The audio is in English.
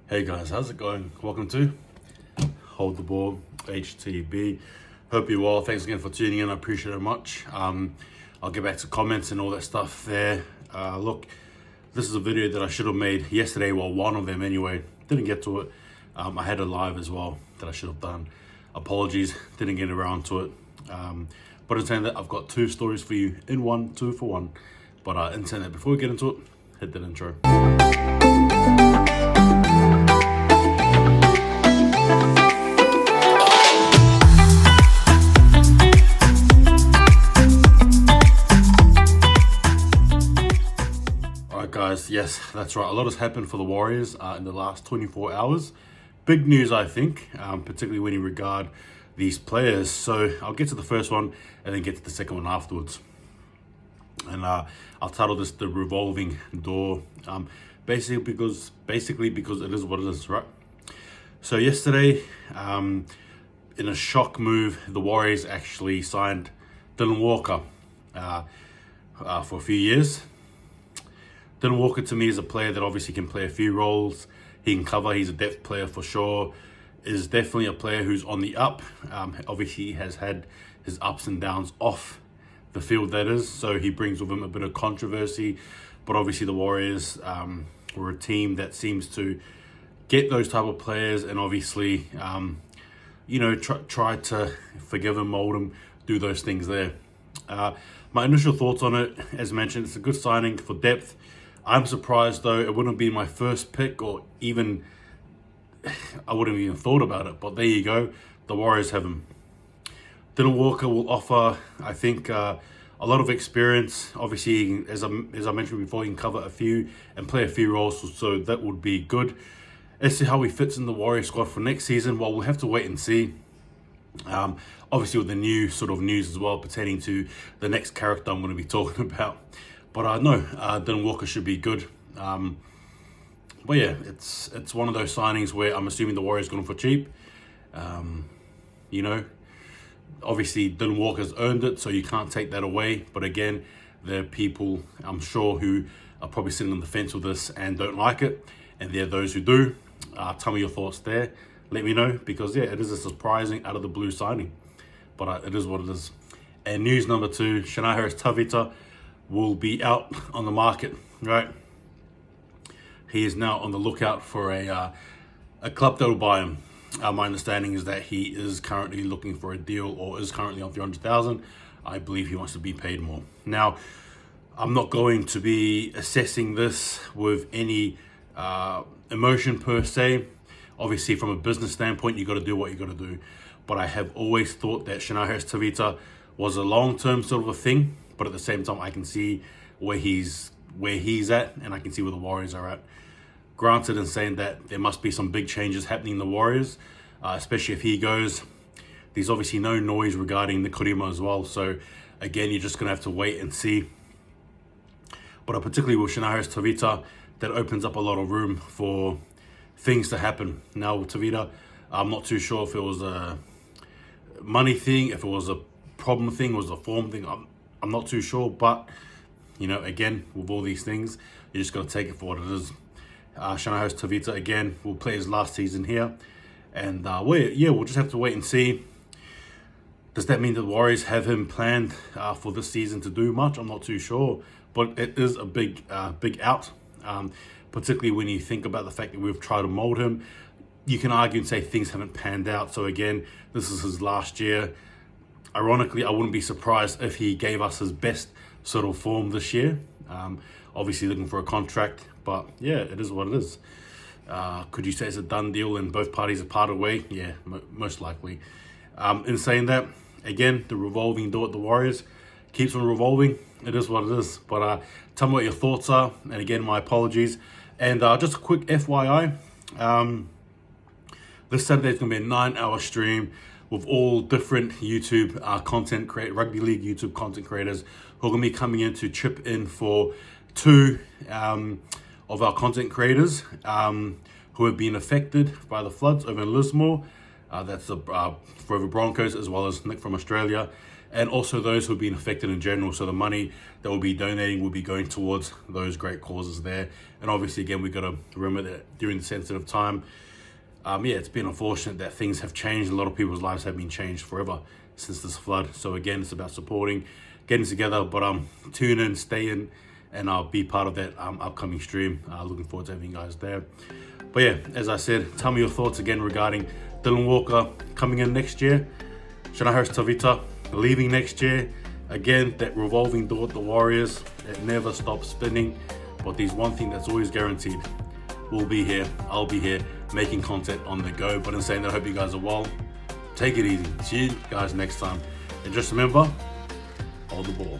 Hey guys, how's it going? Welcome to Hold the Ball HTB. Hope you're well. Thanks again for tuning in. I appreciate it much. I'll get back to comments and all that stuff there. Look, this is a video that I should have made yesterday. Well, one of them anyway. Didn't get to it. I had a live as well that I should have done. Apologies, didn't get around to it. But in saying that, I've got two stories for you in one, two for one. But in saying that, before we get into it, hit that intro. Guys, yes, that's right. A lot has happened for the Warriors in the last 24 hours. Big news, I think, particularly when you regard these players. So I'll get to the first one and then get to the second one afterwards. And I'll title this the revolving door, basically because it is what it is, right? So yesterday, in a shock move, the Warriors actually signed Dylan Walker for a few years. Dylan Walker to me is a player that obviously can play a few roles. He can cover. He's a depth player for sure. Is definitely a player who's on the up. Obviously, he has had his ups and downs off the field, that is. So he brings with him a bit of controversy. But obviously, the Warriors were a team that seems to get those type of players and obviously, try to forgive him, mold him, do those things there. My initial thoughts on it, as mentioned, it's a good signing for depth. I'm surprised though, it wouldn't be my first pick or even, I wouldn't have even thought about it, but there you go, the Warriors have him. Dylan Walker will offer, I think, a lot of experience. Obviously, as I mentioned before, he can cover a few and play a few roles, so that would be good. As to how he fits in the Warriors squad for next season, well, we'll have to wait and see. Obviously with the new sort of news as well pertaining to the next character I'm going to be talking about. But no, Dylan Walker should be good. But yeah, it's one of those signings where I'm assuming the Warriors got him for cheap. Obviously Dylan Walker's earned it, so you can't take that away. But again, there are people, I'm sure, who are probably sitting on the fence with this and don't like it. And there are those who do. Tell me your thoughts there. Let me know, because yeah, it is a surprising out of the blue signing, but it is what it is. And news number two, Harris-Tavita will be out on the market, right? He is now on the lookout for a club that will buy him. My understanding is that he is currently looking for a deal, or is currently on 300,000. I believe he wants to be paid more. Now, I'm not going to be assessing this with any emotion per se. Obviously, from a business standpoint, you got to do what you got to do. But I have always thought that Harris-Tavita was a long-term sort of a thing. But at the same time, I can see where he's at, and I can see where the Warriors are at. Granted, in saying that there must be some big changes happening in the Warriors, especially if he goes. There's obviously no noise regarding Nikorima as well. So again, you're just gonna have to wait and see. But particularly with Harris-Tavita, that opens up a lot of room for things to happen. Now with Tavita, I'm not too sure if it was a money thing, if it was a problem thing, was a form thing. I'm not too sure, but again, with all these things, you just got to take it for what it is. Harris-Tavita again will play his last season here, and we'll just have to wait and see. Does that mean that the Warriors have him planned for this season to do much? I'm not too sure, but it is a big out. Particularly when you think about the fact that we've tried to mold him. You can argue and say things haven't panned out. So again, this is his last year. Ironically, I wouldn't be surprised if he gave us his best sort of form this year. Obviously looking for a contract, but yeah, it is what it is. Could you say it's a done deal and both parties are parted way? Yeah, most likely. In saying that, again, the revolving door at the Warriors keeps on revolving. It is what it is. But tell me what your thoughts are. And again, my apologies. And just a quick FYI, this Saturday is going to be a 9-hour stream with all different YouTube rugby league YouTube content creators who are going to be coming in to chip in for two of our content creators who have been affected by the floods over in Lismore. That's the Forever Broncos, as well as Nick from Australia. and also those who have been affected in general. So the money that we'll be donating will be going towards those great causes there. And obviously, again, we got to remember that during the sensitive time, it's been unfortunate that things have changed. A lot of people's lives have been changed forever since this flood. So again, it's about supporting, getting together, but tune in, stay in, and I'll be part of that upcoming stream. Looking forward to having you guys there. But yeah, as I said, tell me your thoughts again regarding Dylan Walker coming in next year, Shana Harris-Tavita leaving next year. Again, that revolving door at the Warriors, it never stops spinning. But there's one thing that's always guaranteed. We'll be here, I'll be here, making content on the go. But in saying that, I hope you guys are well. Take it easy. See you guys next time. And just remember, hold the ball.